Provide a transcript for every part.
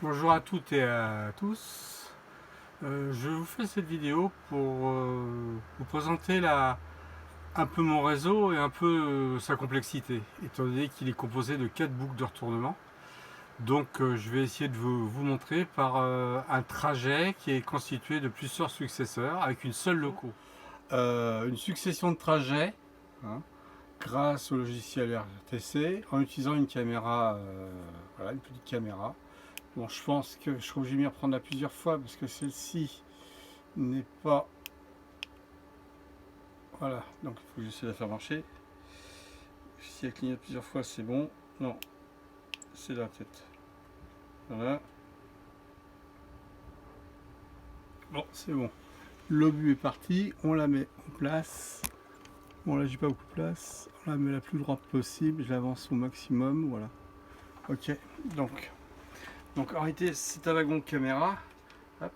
Bonjour à toutes et à tous. Je vous fais cette vidéo pour vous présenter un peu mon réseau et un peu sa complexité, étant donné qu'il est composé de 4 boucles de retournement. Donc je vais essayer de vous montrer par un trajet qui est constitué de plusieurs successeurs avec une seule loco. Une succession de trajets, hein, grâce au logiciel RTC, en utilisant une caméra, voilà, une petite caméra. Bon, je pense que je serai obligé de m'y reprendre à plusieurs fois parce que celle-ci n'est pas... Voilà, donc il faut que j'essaie de la faire marcher. Si elle clignote plusieurs fois, c'est bon. Non, c'est la tête. Voilà. Bon, c'est bon. L'obus est parti, on la met en place. Bon, là, j'ai pas beaucoup de place. On la met la plus droite possible, je l'avance au maximum, voilà. Ok, donc en réalité, c'est un wagon de caméra. Hop.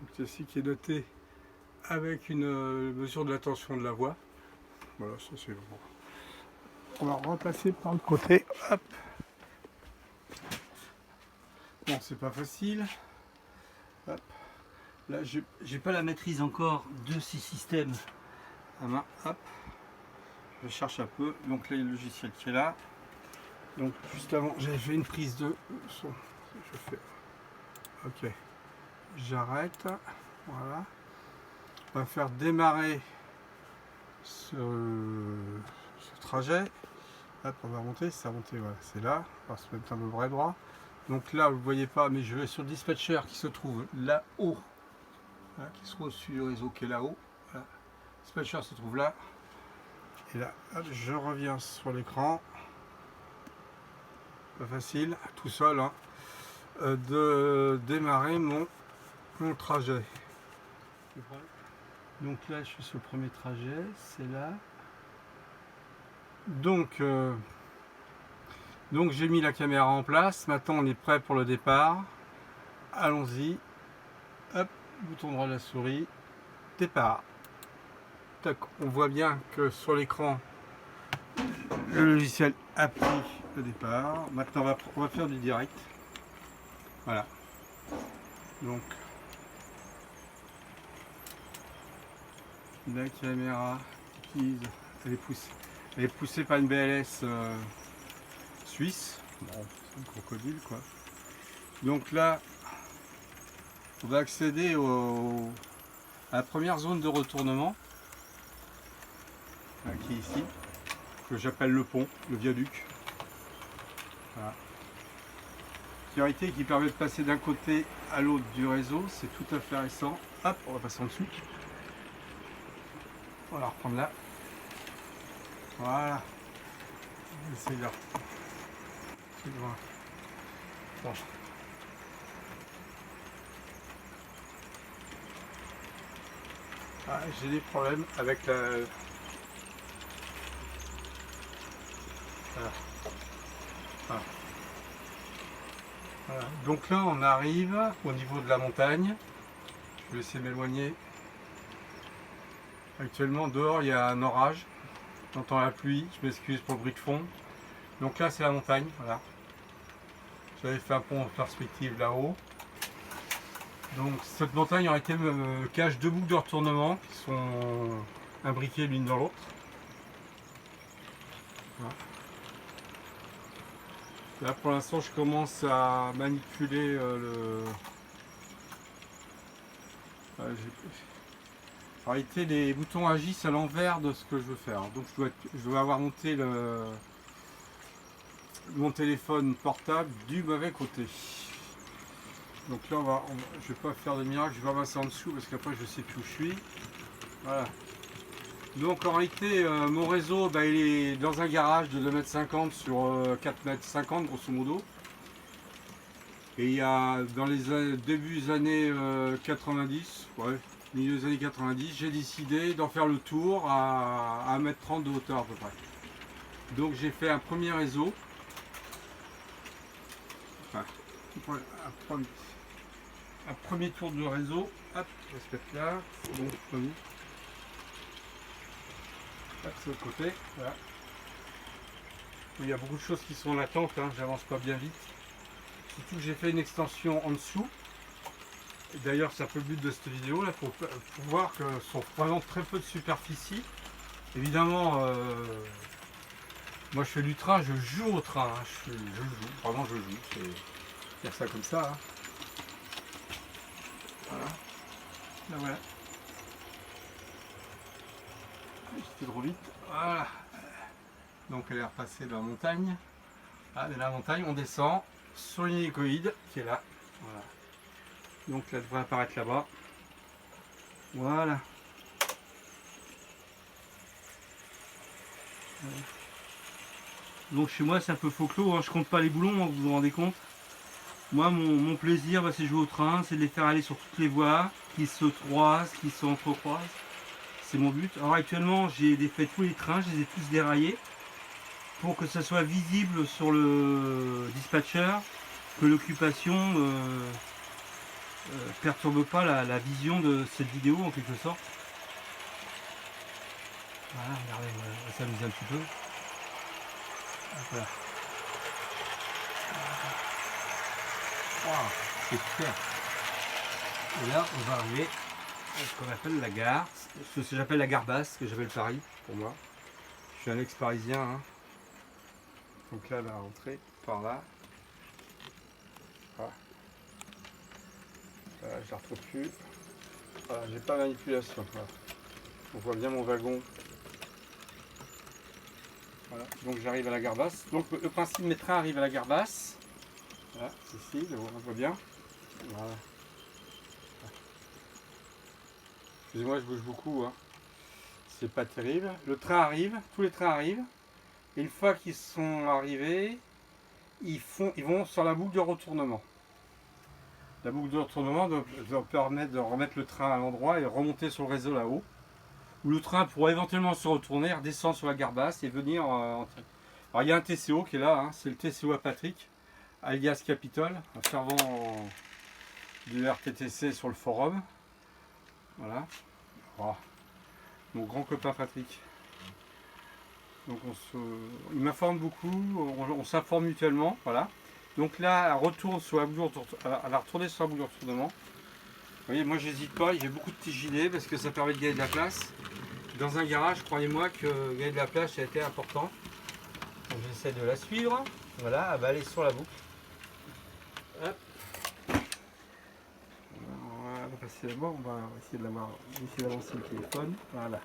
Donc, ceci qui est doté avec une mesure de la tension de la voix. Voilà, ça c'est bon. On va repasser par le côté. Hop. Bon, c'est pas facile. Hop. Là, j'ai pas la maîtrise encore de ces systèmes à main. Hop. Je cherche un peu. Donc là, il y a le logiciel qui est là. Donc juste avant, j'avais fait une prise de son. Je fais. Ok. J'arrête. Voilà. On va faire démarrer ce trajet. Hop, on va monter, ça va monter, voilà, c'est là, on va se mettre un peu bras droit. Donc là, vous ne voyez pas, mais je vais sur le dispatcher qui se trouve là-haut, voilà, qui se trouve au-dessus du réseau qui est là-haut. Voilà. Le dispatcher se trouve là. Et là, hop, je reviens sur l'écran. Pas facile, tout seul, hein, de démarrer mon trajet. Donc là, je suis sur le premier trajet, c'est là. Donc j'ai mis la caméra en place. Maintenant, on est prêt pour le départ. Allons-y. Hop, bouton droit de la souris. Départ. Tac, on voit bien que sur l'écran, le logiciel a pris le départ. Maintenant, on va faire du direct. Voilà. Donc, la caméra utilise, elle est poussée par une BLS suisse. Bon, c'est un crocodile quoi. Donc là, on va accéder à la première zone de retournement, qui est ici, que j'appelle le pont, le viaduc. Voilà. Priorité qui permet de passer d'un côté à l'autre du réseau, c'est tout à fait récent. Hop, on va passer en dessous. On va la reprendre là. Voilà. C'est là. C'est loin. Bon. Ah, j'ai des problèmes avec la... Voilà. Voilà. Voilà. Donc là, on arrive au niveau de la montagne. Je vais essayer de m'éloigner. Actuellement, dehors, il y a un orage. J'entends la pluie. Je m'excuse pour le bruit de fond. Donc là, c'est la montagne. Voilà. J'avais fait un pont en perspective là-haut. Donc cette montagne en réalité me cache deux boucles de retournement qui sont imbriquées l'une dans l'autre. Voilà. Là pour l'instant je commence à manipuler en réalité les boutons agissent à l'envers de ce que je veux faire. Donc je dois avoir monté mon téléphone portable du mauvais côté. Donc là je vais pas faire de miracle, je vais passer en dessous parce qu'après je sais plus où je suis. Voilà. Donc en réalité mon réseau il est dans un garage de 2,50 m sur 4,50 m grosso modo. Et il y a dans les débuts des années 90, ouais, milieu des années 90, j'ai décidé d'en faire le tour à 1,30 m de hauteur à peu près. Donc j'ai fait un premier réseau. Enfin, un premier tour de réseau. Hop, on va se mettre là. Bon, premier. Hop, c'est l'autre côté. Voilà. Il y a beaucoup de choses qui sont en attente, hein, j'avance pas bien vite. surtout que j'ai fait une extension en dessous. D'ailleurs, c'est un peu le but de cette vidéo là, pour voir que sont vraiment très peu de superficie. Évidemment, moi je fais du train, je joue au train, hein. Je joue, vraiment je joue, c'est faire ça comme ça. Hein. Voilà. Là voilà. J'étais trop vite. Voilà. Donc elle est repassée dans la montagne. Ah, de la montagne, on descend sur l'hélicoïde qui est là. Voilà. Donc là, elle devrait apparaître là-bas. Voilà. Donc chez moi c'est un peu faux clos, hein. Je compte pas les boulons, hein, vous vous rendez compte. Moi mon plaisir c'est de jouer au train, c'est de les faire aller sur toutes les voies, qui se croisent, qui s'entrecroisent. C'est mon but. Alors actuellement j'ai défait tous les trains, je les ai tous déraillés pour que ça soit visible sur le dispatcher, que l'occupation perturbe pas la vision de cette vidéo en quelque sorte. Voilà, regardez, on va s'amuser un petit peu. Voilà. Wow, c'est super. Et là, on va arriver à ce qu'on appelle la gare. Ce que j'appelle la gare basse, que j'appelle Paris pour moi. Je suis un ex-parisien. Hein. Donc là, la rentrée par là. Voilà. Voilà, je la retrouve plus. Voilà, j'ai pas de manipulation. Voilà. On voit bien mon wagon. Voilà. Donc j'arrive à la gare basse. Donc le principe de mes trains arrive à la gare basse. Voilà, c'est ici, on voit bien. Voilà. Excusez-moi, je bouge beaucoup. Hein. C'est pas terrible. Le train arrive, tous les trains arrivent. Et une fois qu'ils sont arrivés, ils vont sur la boucle de retournement. La boucle de retournement doit permettre de remettre le train à l'endroit et remonter sur le réseau là-haut. Où le train pourra éventuellement se retourner, redescendre sur la gare basse et venir en... Alors il y a un TCO qui est là, hein, c'est le TCO à Patrick, alias Capitole, un fervent du RTTC sur le forum. Voilà. Oh, mon grand copain Patrick. Donc il m'informe beaucoup, on s'informe mutuellement, voilà. Donc là, elle retourne sur la boucle, elle a retourné sur la boucle de retournement. Vous voyez, moi j'hésite pas, j'ai beaucoup de TJD parce que ça permet de gagner de la place. Dans un garage, croyez-moi que gagner de la place, ça a été important. Donc j'essaie de la suivre. Voilà, elle va aller sur la boucle. Hop. On va passer d'abord, on va essayer de l'avoir, essayer d'avancer le téléphone. Voilà.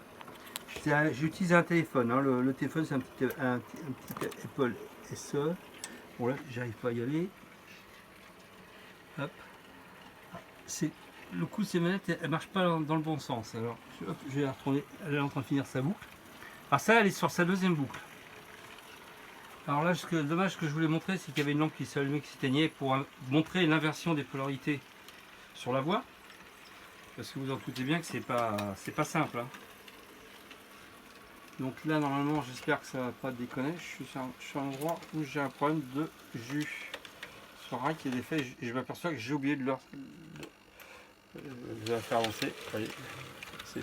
J'utilise un téléphone, hein. Le téléphone c'est un petit Apple SE. Bon là j'arrive pas à y aller. Hop. Le coup de ces manettes, elle marche pas dans le bon sens. Alors hop, je vais la retourner, elle est en train de finir sa boucle. Alors ça elle est sur sa deuxième boucle. Alors là ce dommage que je voulais montrer c'est qu'il y avait une lampe qui s'allumait, qui s'éteignait pour montrer l'inversion des polarités sur la voie. Parce que vous en doutez bien que c'est pas simple. Hein. Donc là normalement j'espère que ça va pas déconner. Je suis à un endroit où j'ai un problème de jus sur un qui est défait et je m'aperçois que j'ai oublié de la faire avancer.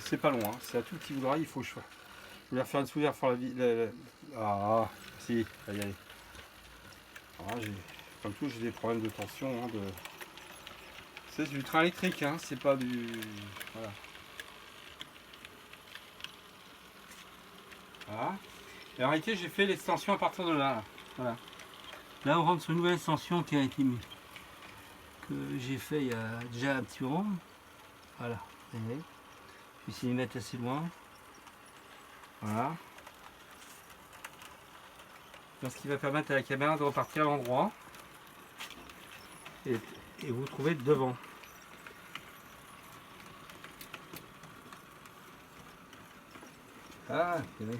C'est pas long, hein. C'est un tout petit bout de rail, il faut que je fasse. Je vais faire une souillère pour la vie. Ah si, allez, allez. Comme tout j'ai des problèmes de tension. Hein, c'est du train électrique, hein, c'est pas du. Voilà. Voilà. Et en réalité, j'ai fait l'extension à partir de là. Voilà. Là, on rentre sur une nouvelle extension qui a été mise, que j'ai fait il y a déjà un petit moment. Voilà. Je vais essayer de mettre assez loin. Voilà. Donc, ce qui va permettre à la caméra de repartir à l'endroit et vous trouvez devant. Ah, c'est vrai.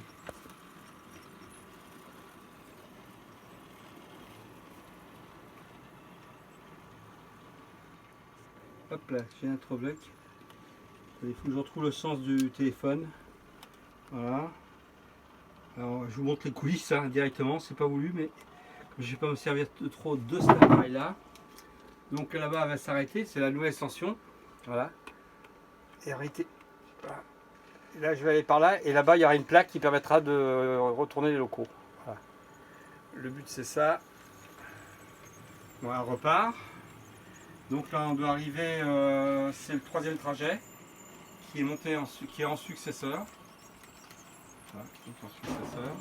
Hop là, j'ai un trop bloc. Il faut que je retrouve le sens du téléphone. Voilà. Alors, je vous montre les coulisses hein, directement, c'est pas voulu, mais je ne vais pas me servir trop de cet appareil là. Donc là-bas, elle va s'arrêter, c'est la nouvelle extension. Voilà. Et arrêter. Voilà. Et là, je vais aller par là, et là-bas, il y aura une plaque qui permettra de retourner les locaux. Voilà. Le but, c'est ça. Bon, elle repart. Donc là on doit arriver, c'est le 3e trajet qui est monté qui est en successeur. Voilà, donc en successeur.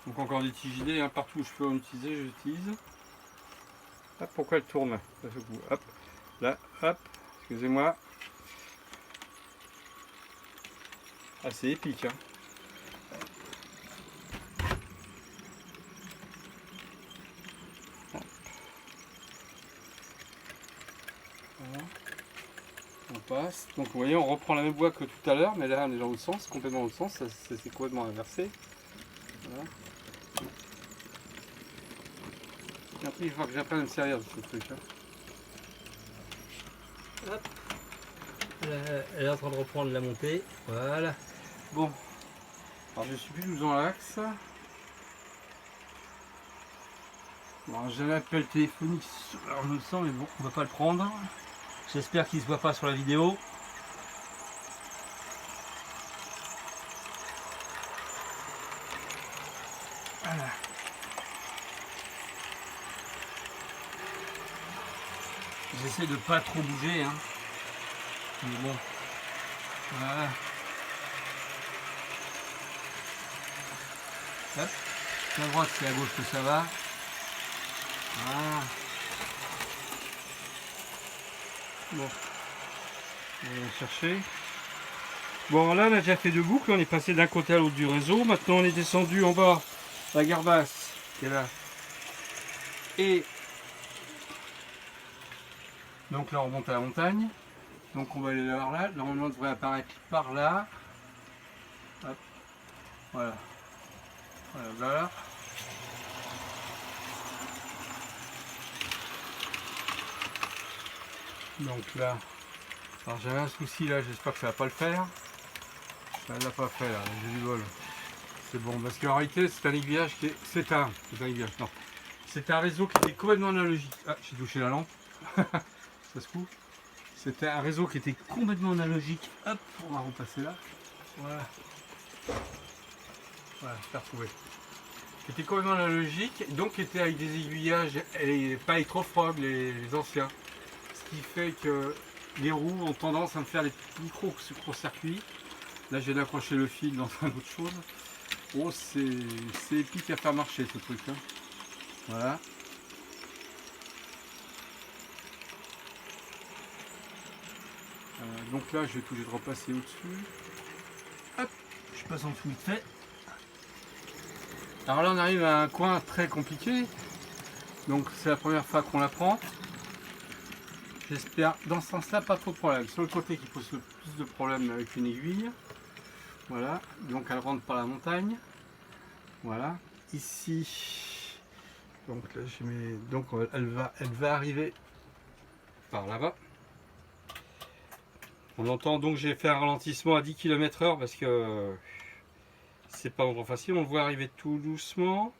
Donc encore des TJD, hein, partout où je peux en utiliser, j'utilise. Hop, pourquoi elle tourne? Hop, là, hop, excusez-moi. Ah, c'est épique, hein. Voilà. On passe. Donc vous voyez, on reprend la même voie que tout à l'heure, mais là on est dans l'autre sens, complètement dans l'autre sens, c'est complètement inversé. Voilà. Et après, il faut que j'apprenne à me servir de ce truc. Hein. Hop. Elle est en train de reprendre la montée. Voilà. Bon. Alors je suis plus dans l'axe. Bon, j'ai un appel téléphonique. Alors je le sens, mais bon, on va pas le prendre. J'espère qu'il ne se voit pas sur la vidéo. Voilà. J'essaie de pas trop bouger, hein. Mais bon. Voilà. Hop. C'est à droite, c'est à gauche que ça va. Voilà. Bon. On va chercher. Bon, là, on a déjà fait 2 boucles. On est passé d'un côté à l'autre du réseau. Maintenant, on est descendu en bas. La Garbasse, qui est là. Et donc là, on remonte à la montagne. Donc, on va aller voir là. Normalement, on devrait apparaître par là. Hop. Voilà. Voilà, voilà. Donc là, alors j'avais un souci là, j'espère que ça va pas le faire. Ça ne l'a pas fait là, j'ai du bol. C'est bon, parce qu'en réalité c'est un aiguillage qui est. C'est un aiguillage, non. C'est un réseau qui était complètement analogique. Ah, j'ai touché la lampe. Ça se coupe. C'était un réseau qui était complètement analogique. Hop, on va repasser là. Voilà. Voilà, je l'ai retrouvé. Qui était complètement analogique, donc qui était avec des aiguillages, pas électrofrog, les anciens. Ce qui fait que les roues ont tendance à me faire des micro-circuits. Là, j'ai d'accrocher le fil dans un autre chose. Oh, c'est épique à faire marcher ce truc. Hein. Voilà. Donc là, je vais tout de repasser au-dessus. Hop, je passe en dessous vite fait. Alors là, on arrive à un coin très compliqué. Donc, c'est la première fois qu'on la prend. J'espère dans ce sens-là pas trop de problème. Sur le côté qui pose le plus de problèmes avec une aiguille. Voilà, donc elle rentre par la montagne. Voilà, ici. Donc là je mets. Donc elle va arriver par là-bas. On entend donc j'ai fait un ralentissement à 10 km/h parce que c'est pas vraiment facile. On le voit arriver tout doucement.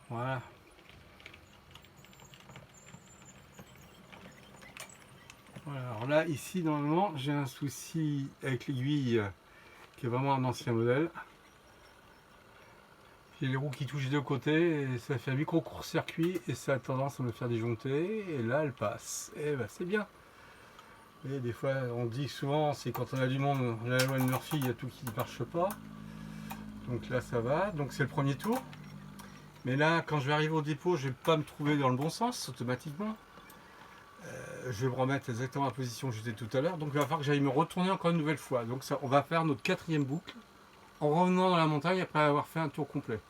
Voilà. Voilà, alors là, ici, normalement, j'ai un souci avec l'aiguille qui est vraiment un ancien modèle. J'ai les roues qui touchent des deux côtés et ça fait un micro court-circuit et ça a tendance à me faire disjoncter. Et là, elle passe. Et ben, c'est bien. Et des fois, on dit souvent, c'est quand on a du monde, la loi de Murphy, il y a tout qui ne marche pas. Donc là, ça va. Donc c'est le premier tour. Mais là, quand je vais arriver au dépôt, je ne vais pas me trouver dans le bon sens automatiquement. Je vais me remettre exactement à la position où j'étais tout à l'heure. Donc il va falloir que j'aille me retourner encore une nouvelle fois. Donc ça, on va faire notre 4e boucle en revenant dans la montagne après avoir fait un tour complet.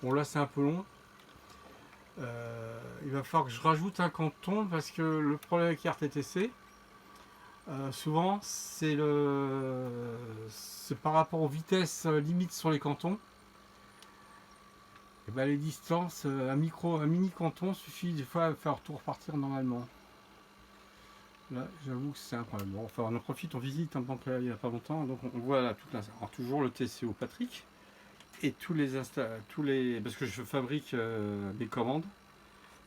Bon là c'est un peu long. Il va falloir que je rajoute un canton parce que le problème avec RTTC, souvent c'est par rapport aux vitesses limites sur les cantons. Et ben, les distances, un mini canton suffit des fois à faire repartir normalement. Là, j'avoue que c'est un problème. Bon, enfin, on en profite, on visite un banque il n'y a pas longtemps, donc on voit là toute alors, toujours le TCO Patrick et tous les parce que je fabrique mes commandes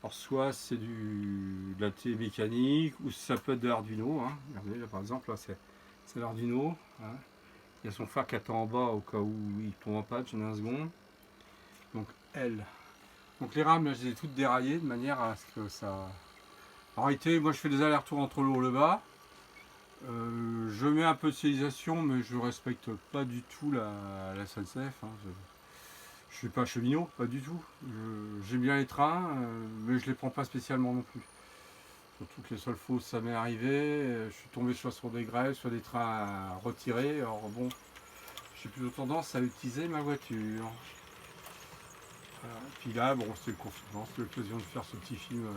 Alors soit c'est de la télémécanique ou ça peut être de l'Arduino. Hein. Regardez là par exemple, là c'est l'Arduino. Hein. Il y a son phare qui attend en bas au cas où il tombe en panne, j'en ai un second. Donc L. Donc les rames, là, je les ai toutes déraillées de manière à ce que ça... En réalité, moi je fais des allers-retours entre le haut et le bas. Je mets un peu de signalisation, mais je respecte pas du tout la SNCF. Hein. Je suis pas cheminot, pas du tout. J'aime bien les trains, mais je les prends pas spécialement non plus. Surtout que les seules fois où ça m'est arrivé, je suis tombé soit sur des grèves, soit des trains à retirer. Alors bon, j'ai plutôt tendance à utiliser ma voiture. Voilà. Puis là, bon, c'était le confinement, c'était l'occasion de faire ce petit film.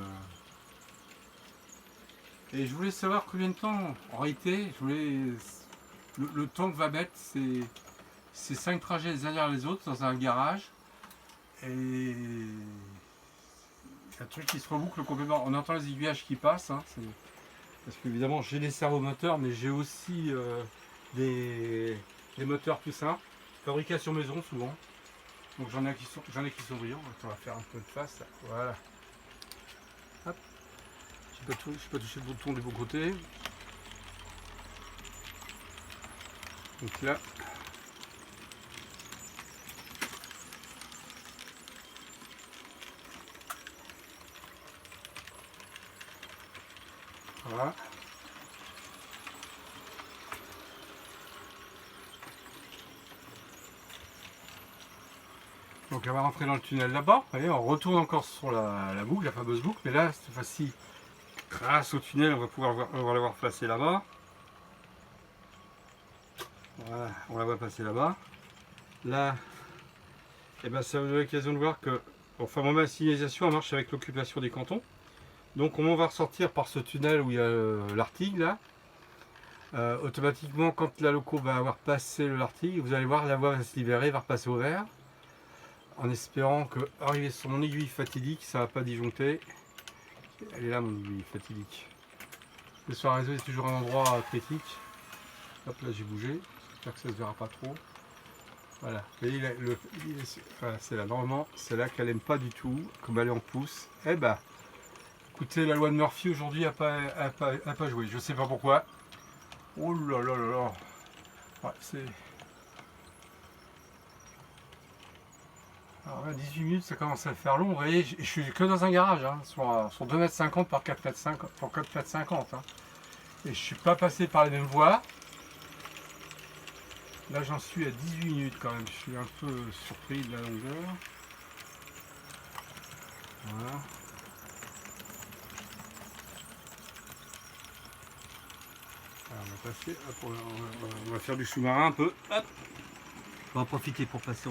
Et je voulais savoir combien de temps, en réalité, le temps que va mettre ces 5 trajets les uns derrière les autres dans un garage. Et un truc qui se reboucle complètement. On entend les aiguillages qui passent, hein, parce qu'évidemment j'ai des servomoteurs, mais j'ai aussi des moteurs tout simples, fabrication maison souvent. Donc j'en ai qui sont brillants. On va faire un peu de face. Là. Voilà. Hop. Je n'ai pas touché le bouton du bon côté. Donc là. Voilà. Donc on va rentrer dans le tunnel là-bas. Voyez, on retourne encore sur la boucle, la fameuse boucle. Mais là, cette fois-ci, grâce au tunnel, on va pouvoir on va la voir passer là-bas. Voilà, on la voit passer là-bas. Là, et ben ça vous donne l'occasion de voir que, enfin, moi, ma signalisation elle marche avec l'occupation des cantons. Donc on va ressortir par ce tunnel où il y a l'Artigue là. Automatiquement, quand la loco va avoir passé le Lartigue, vous allez voir la voie va se libérer, va repasser au vert. En espérant que, arrivé sur mon aiguille fatidique, ça ne va pas disjoncter. Elle est là mon aiguille fatidique. Le sur un réseau est toujours un endroit critique. Hop là j'ai bougé, j'espère que ça ne se verra pas trop. Voilà, vous voyez, enfin, c'est là, normalement, c'est là qu'elle n'aime pas du tout, comme elle est en pouce. Eh ben, écoutez, la loi de Murphy aujourd'hui n'a pas joué, je sais pas pourquoi. Oh là là là là. Ouais, c'est... Alors là, 18 minutes, ça commence à faire long. Vous voyez, je suis que dans un garage, hein, sur 2,50 m par 4,50 m. Hein. Et je suis pas passé par les mêmes voies. Là, j'en suis à 18 minutes quand même. Je suis un peu surpris de la longueur. Voilà. Alors, on va passer. Hop, on va faire du sous-marin un peu. Hop. On va en profiter pour passer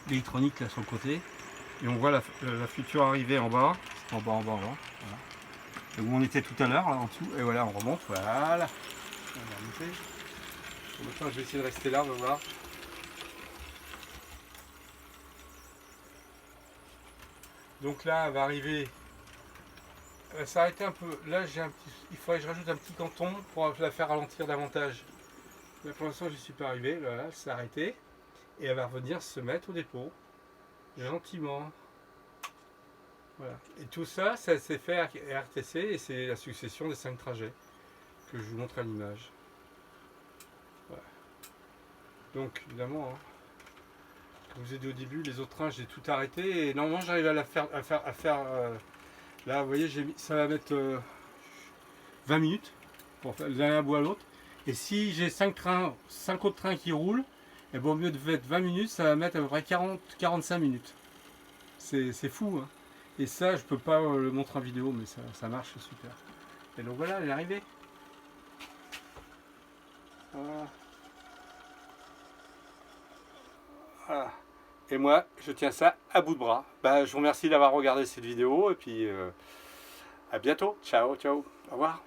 l'électronique là sur le côté. Et on voit la future arrivée en bas. En bas. Voilà. Où on était tout à l'heure, là en dessous. Et voilà, on remonte. Voilà. On va remonter. Maintenant, je vais essayer de rester là, on va voir. Donc là, elle va arriver. Elle va s'arrêter un peu. Là, il faudrait que je rajoute un petit canton pour la faire ralentir davantage. Là, pour l'instant, je ne suis pas arrivé. Voilà, elle s'est arrêtée. Et elle va revenir se mettre au dépôt. Gentiment. Voilà. Et tout ça, ça s'est fait à RTC et c'est la succession des 5 trajets que je vous montre à l'image. Voilà. Donc, évidemment, hein, comme je vous ai dit au début, les autres trains, j'ai tout arrêté et normalement, j'arrive à la faire. Là, vous voyez, ça va mettre 20 minutes pour faire d'un bout à l'autre. Et si j'ai 5 autres trains qui roulent, et bon, au mieux de mettre 20 minutes, ça va mettre à peu près 40-45 minutes. C'est fou, hein. Et ça, je peux pas le montrer en vidéo, mais ça marche super. Et donc voilà, elle est arrivée. Voilà. Voilà. Et moi, je tiens ça à bout de bras. Je vous remercie d'avoir regardé cette vidéo et puis à bientôt. Ciao, ciao. Au revoir.